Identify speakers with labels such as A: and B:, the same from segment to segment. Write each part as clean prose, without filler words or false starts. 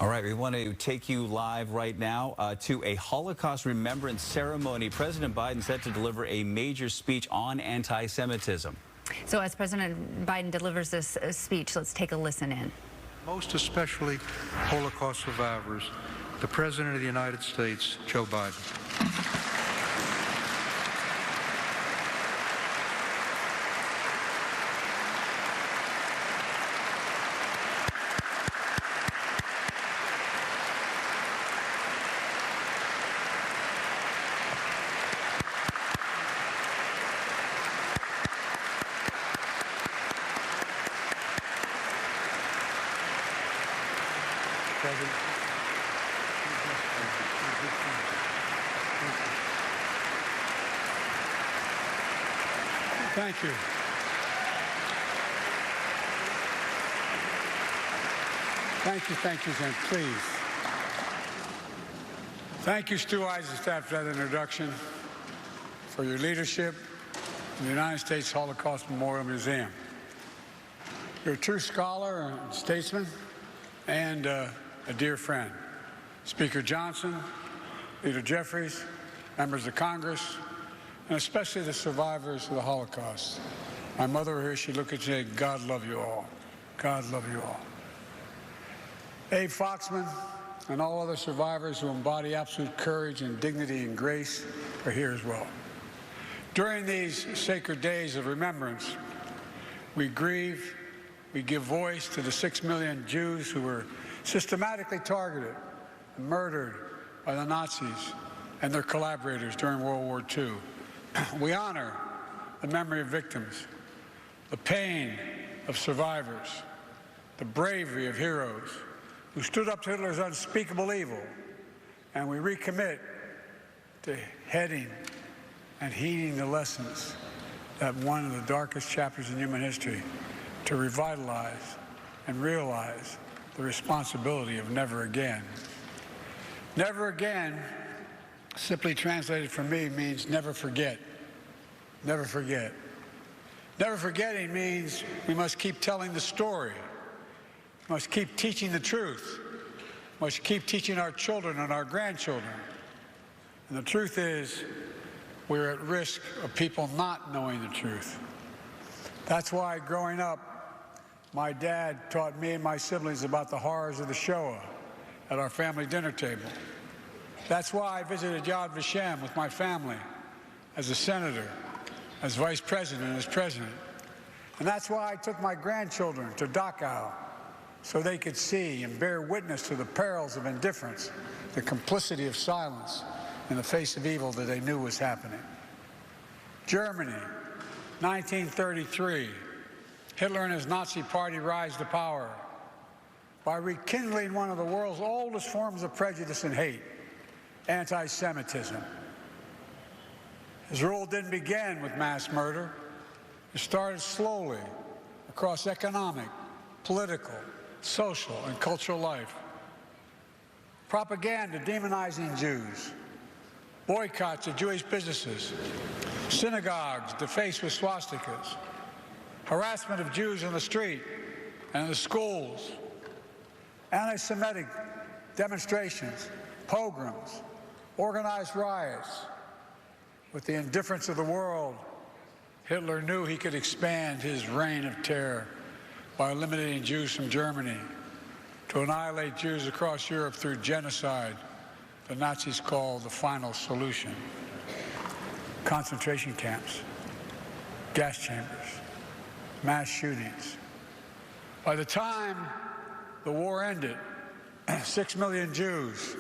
A: All right, we want to take you live right now to a Holocaust remembrance ceremony. President Biden set to deliver a major speech on anti-Semitism.
B: So as President Biden delivers this speech, let's take a listen in.
C: Most especially Holocaust survivors, the President of the United States, Joe Biden.
D: Thank you. Thank you, and please. Thank you, Stu Eisenstadt, for that introduction, for your leadership in the United States Holocaust Memorial Museum. You're a true scholar and statesman and a dear friend. Speaker Johnson, Leader Jeffries, members of Congress, and especially the survivors of the Holocaust. My mother here, she'd look at you and say, God love you all. God love you all. Abe Foxman and all other survivors who embody absolute courage and dignity and grace are here as well. During these sacred days of remembrance, we grieve, we give voice to the 6 million Jews who were systematically targeted and murdered by the Nazis and their collaborators during World War II. We honor the memory of victims, the pain of survivors, the bravery of heroes who stood up to Hitler's unspeakable evil, and we recommit to heading and heeding the lessons that one of the darkest chapters in human history, to revitalize and realize the responsibility of never again. Never again, simply translated for me, means never forget. Never forget. Never forgetting means we must keep telling the story. We must keep teaching the truth. We must keep teaching our children and our grandchildren. And the truth is, we're at risk of people not knowing the truth. That's why growing up, my dad taught me and my siblings about the horrors of the Shoah at our family dinner table. That's why I visited Yad Vashem with my family as a senator, as vice president, and as president. And that's why I took my grandchildren to Dachau, so they could see and bear witness to the perils of indifference, the complicity of silence in the face of evil that they knew was happening. Germany, 1933. Hitler and his Nazi party rise to power by rekindling one of the world's oldest forms of prejudice and hate, anti-Semitism. His rule didn't begin with mass murder. It started slowly across economic, political, social, and cultural life. Propaganda demonizing Jews, boycotts of Jewish businesses, synagogues defaced with swastikas, harassment of Jews in the street and in the schools, anti-Semitic demonstrations, pogroms, organized riots. With the indifference of the world, Hitler knew he could expand his reign of terror by eliminating Jews from Germany, to annihilate Jews across Europe through genocide the Nazis called the final solution. Concentration camps, gas chambers, mass shootings. By the time the war ended, 6 million Jews,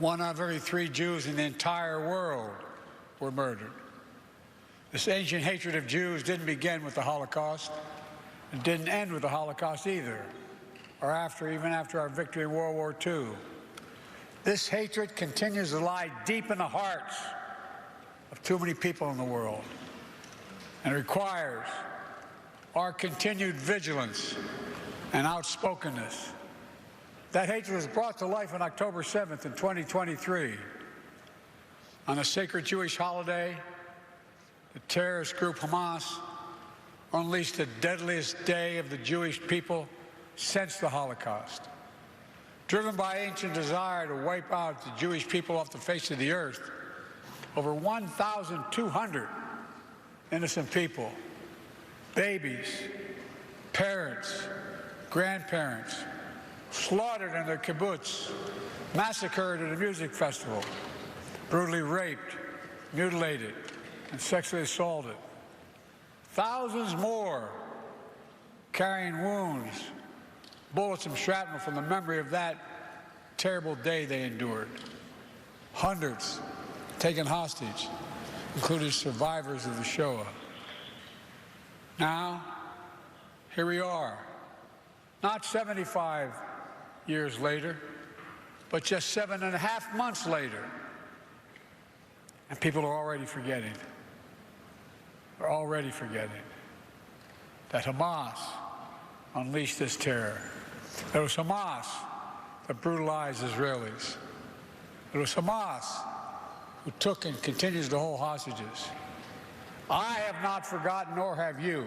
D: 1 out of every 3 Jews in the entire world, were murdered. This ancient hatred of Jews didn't begin with the Holocaust. It didn't end with the Holocaust either, or even after our victory in World War II. This hatred continues to lie deep in the hearts of too many people in the world, and it requires our continued vigilance and outspokenness. That hatred was brought to life on October 7th in 2023. On a sacred Jewish holiday, the terrorist group Hamas unleashed the deadliest day of the Jewish people since the Holocaust. Driven by ancient desire to wipe out the Jewish people off the face of the earth, over 1,200 innocent people, babies, parents, grandparents, slaughtered in their kibbutz, massacred at a music festival, brutally raped, mutilated, and sexually assaulted. Thousands more carrying wounds, bullets and shrapnel from the memory of that terrible day they endured. Hundreds taken hostage, including survivors of the Shoah. Now, here we are, not 75 years later, but just 7.5 months later, and people are already forgetting. They're already forgetting that Hamas unleashed this terror. It was Hamas that brutalized Israelis. It was Hamas who took and continues to hold hostages. I have not forgotten, nor have you,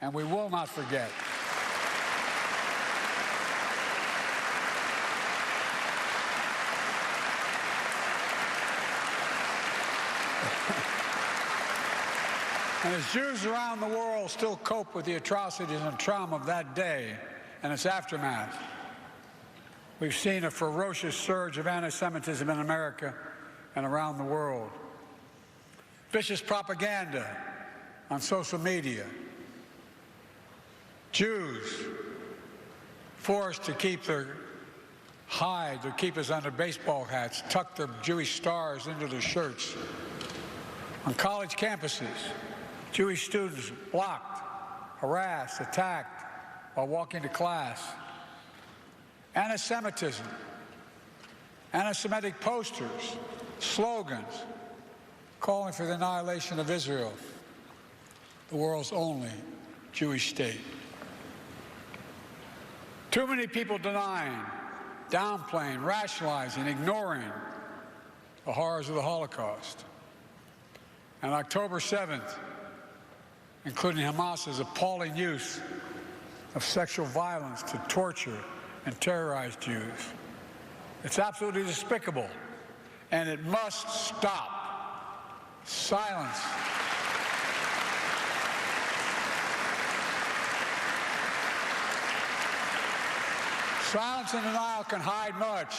D: and we will not forget. And as Jews around the world still cope with the atrocities and trauma of that day and its aftermath, we've seen a ferocious surge of anti-Semitism in America and around the world. Vicious propaganda on social media. Jews forced to keep their hide, their keepers under baseball hats, tuck their Jewish stars into their shirts. On college campuses, Jewish students blocked, harassed, attacked while walking to class. Anti-Semitism, anti-Semitic posters, slogans calling for the annihilation of Israel, the world's only Jewish state. Too many people denying, downplaying, rationalizing, ignoring the horrors of the Holocaust. And October 7th, including Hamas's appalling use of sexual violence to torture and terrorize Jews. It's absolutely despicable, and it must stop. Silence. Silence and denial can hide much,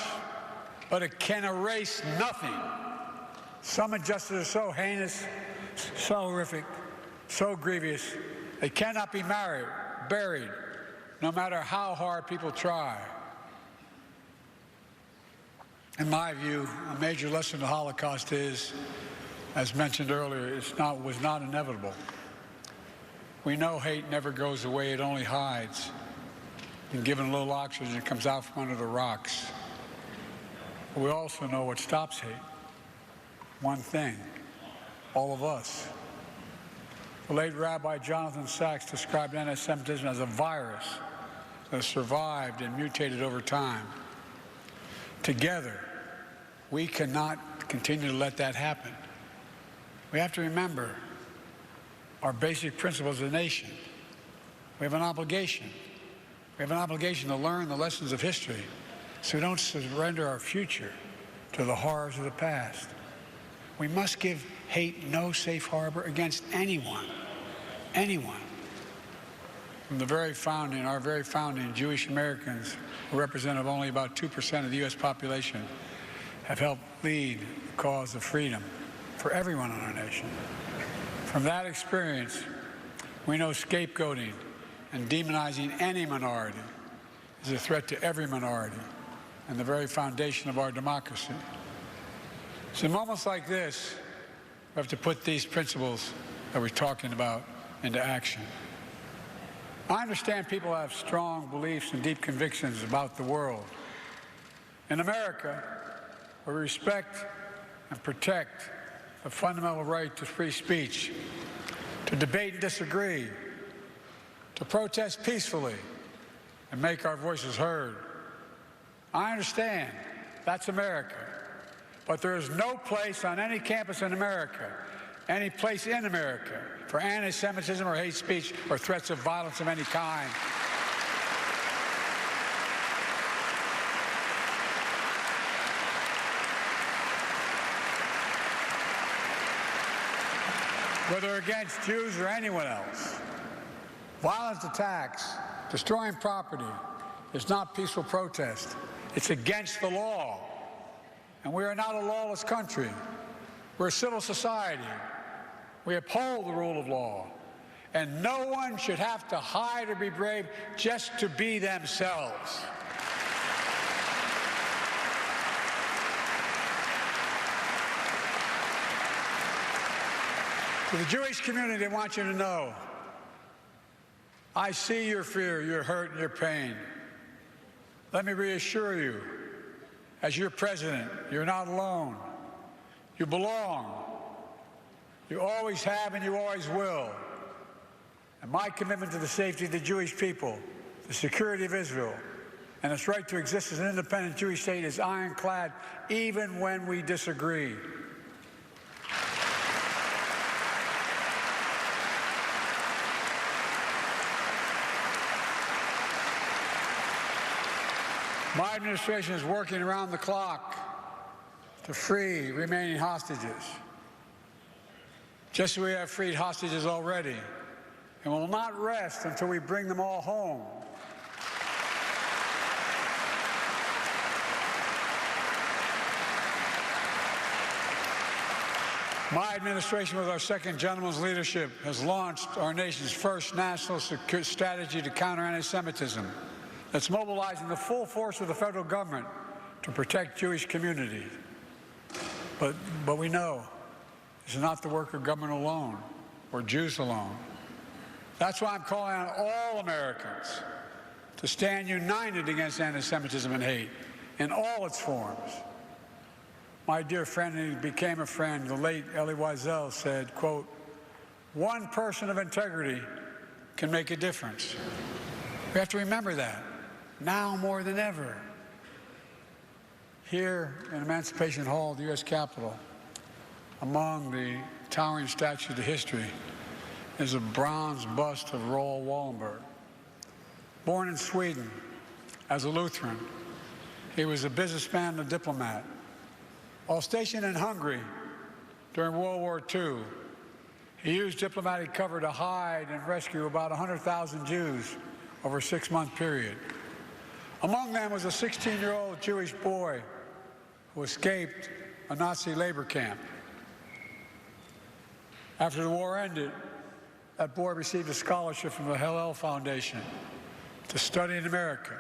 D: but it can erase nothing. Some injustices are so heinous, so horrific, so grievous, they cannot be buried, no matter how hard people try. In my view, a major lesson of the Holocaust is, as mentioned earlier, was not inevitable. We know hate never goes away, it only hides. And given a little oxygen, it comes out from under the rocks. But we also know what stops hate. One thing, all of us. The late Rabbi Jonathan Sachs described anti-Semitism as a virus that has survived and mutated over time. Together, we cannot continue to let that happen. We have to remember our basic principles as a nation. We have an obligation. We have an obligation to learn the lessons of history so we don't surrender our future to the horrors of the past. We must give hate no safe harbor against anyone. Anyone. From the very founding, our very founding, Jewish Americans, who represent only about 2% of the U.S. population, have helped lead the cause of freedom for everyone in our nation. From that experience, we know scapegoating and demonizing any minority is a threat to every minority and the very foundation of our democracy. So in moments like this, we have to put these principles that we're talking about into action. I understand people have strong beliefs and deep convictions about the world. In America, we respect and protect the fundamental right to free speech, to debate and disagree, to protest peacefully and make our voices heard. I understand that's America. But there is no place on any campus in America, any place in America, for anti-Semitism or hate speech or threats of violence of any kind. whether against Jews or anyone else. Violent attacks, destroying property, is not peaceful protest. It's against the law. And we are not a lawless country. We're a civil society. We uphold the rule of law. And no one should have to hide or be brave just to be themselves. To the Jewish community, I want you to know, I see your fear, your hurt, and your pain. Let me reassure you, as your president, you're not alone. You belong. You always have and you always will. And my commitment to the safety of the Jewish people, the security of Israel, and its right to exist as an independent Jewish state is ironclad, even when we disagree. My administration is working around the clock to free remaining hostages, just as we have freed hostages already, and will not rest until we bring them all home. My administration, with our second gentleman's leadership, has launched our nation's first national strategy to counter anti-Semitism. That's mobilizing the full force of the federal government to protect Jewish communities. But we know this is not the work of government alone or Jews alone. That's why I'm calling on all Americans to stand united against anti-Semitism and hate in all its forms. My dear friend, who became a friend, the late Elie Wiesel, said, quote, "One person of integrity can make a difference." We have to remember that, now more than ever. Here in Emancipation Hall, the U.S. Capitol, among the towering statues of history, is a bronze bust of Raoul Wallenberg. Born in Sweden as a Lutheran, he was a businessman and a diplomat. While stationed in Hungary during World War II, he used diplomatic cover to hide and rescue about 100,000 Jews over a 6-month period. Among them was a 16-year-old Jewish boy who escaped a Nazi labor camp. After the war ended, that boy received a scholarship from the Hillel Foundation to study in America.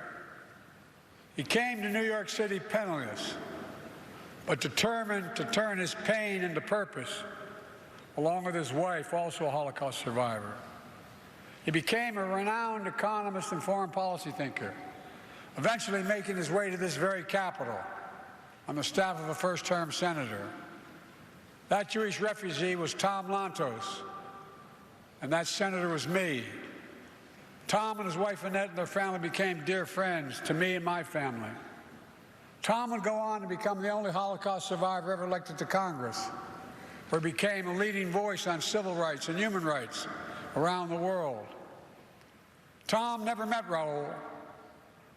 D: He came to New York City penniless, but determined to turn his pain into purpose, along with his wife, also a Holocaust survivor. He became a renowned economist and foreign policy thinker, eventually making his way to this very Capitol on the staff of a first-term senator. That Jewish refugee was Tom Lantos, and that senator was me. Tom and his wife Annette and their family became dear friends to me and my family. Tom would go on to become the only Holocaust survivor ever elected to Congress, where he became a leading voice on civil rights and human rights around the world. Tom never met Raoul,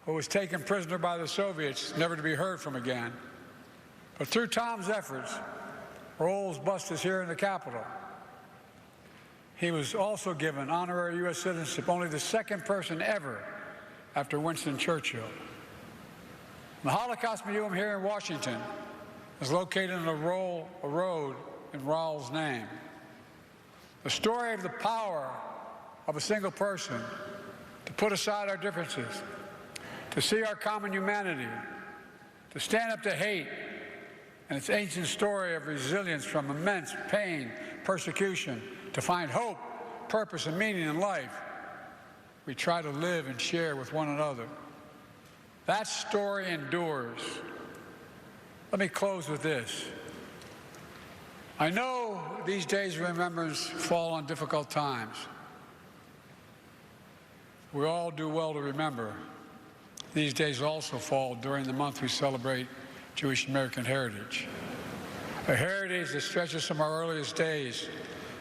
D: who was taken prisoner by the Soviets, never to be heard from again. But through Tom's efforts, Raoul's bust is here in the Capitol. He was also given honorary U.S. citizenship, only the second person ever after Winston Churchill. The Holocaust Museum here in Washington is located on a road in Raoul's name. The story of the power of a single person to put aside our differences, to see our common humanity, to stand up to hate, and its ancient story of resilience from immense pain, persecution, to find hope, purpose, and meaning in life, we try to live and share with one another. That story endures. Let me close with this. I know these days of remembrance fall on difficult times. We all do well to remember. These days also fall during the month we celebrate Jewish American heritage. A heritage that stretches from our earliest days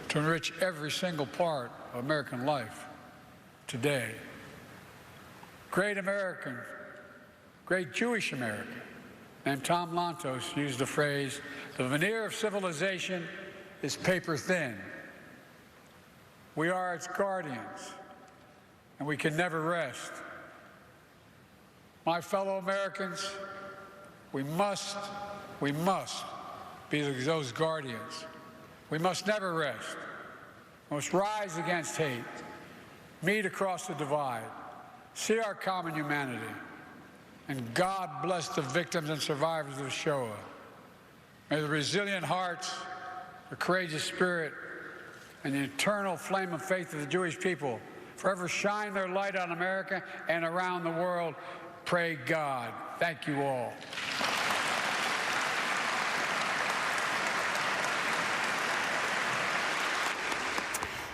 D: to enrich every single part of American life today. Great Jewish American named Tom Lantos used the phrase, "The veneer of civilization is paper thin. We are its guardians, and we can never rest. My fellow Americans, we must be those guardians. We must never rest. We must rise against hate, meet across the divide, see our common humanity, and God bless the victims and survivors of Shoah. May the resilient hearts, the courageous spirit, and the eternal flame of faith of the Jewish people forever shine their light on America and around the world. Pray God. Thank you all.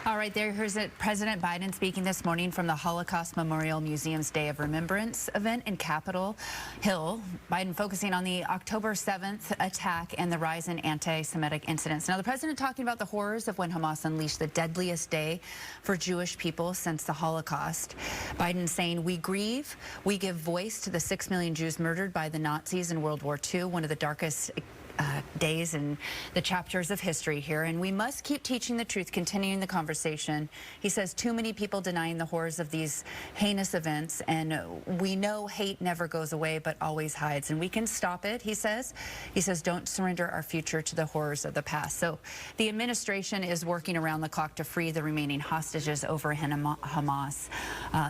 B: All right, here's President Biden speaking this morning from the Holocaust Memorial Museum's Day of Remembrance event in Capitol Hill. Biden focusing on the October 7th attack and the rise in anti-Semitic incidents. Now, the president talking about the horrors of when Hamas unleashed the deadliest day for Jewish people since the Holocaust. Biden saying, "We grieve, we give voice to the 6 million Jews murdered by the Nazis in World War II, one of the darkest days in the chapters of history here, and we must keep teaching the truth, continuing the conversation." He says too many people denying the horrors of these heinous events, and we know hate never goes away but always hides, and we can stop it, he says. He says don't surrender our future to the horrors of the past. So the administration is working around the clock to free the remaining hostages over Hamas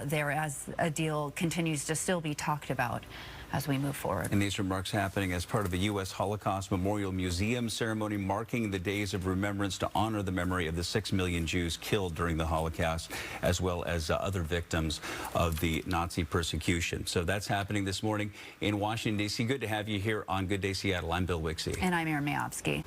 B: there as a deal continues to still be talked about as we move forward.
A: And these remarks happening as part of the U.S. Holocaust Memorial Museum ceremony marking the days of remembrance to honor the memory of the 6 million Jews killed during the Holocaust, as well as other victims of the Nazi persecution. So that's happening this morning in Washington, D.C. Good to have you here on Good Day Seattle. I'm Bill Wixie.
B: And I'm Erin Mayovsky.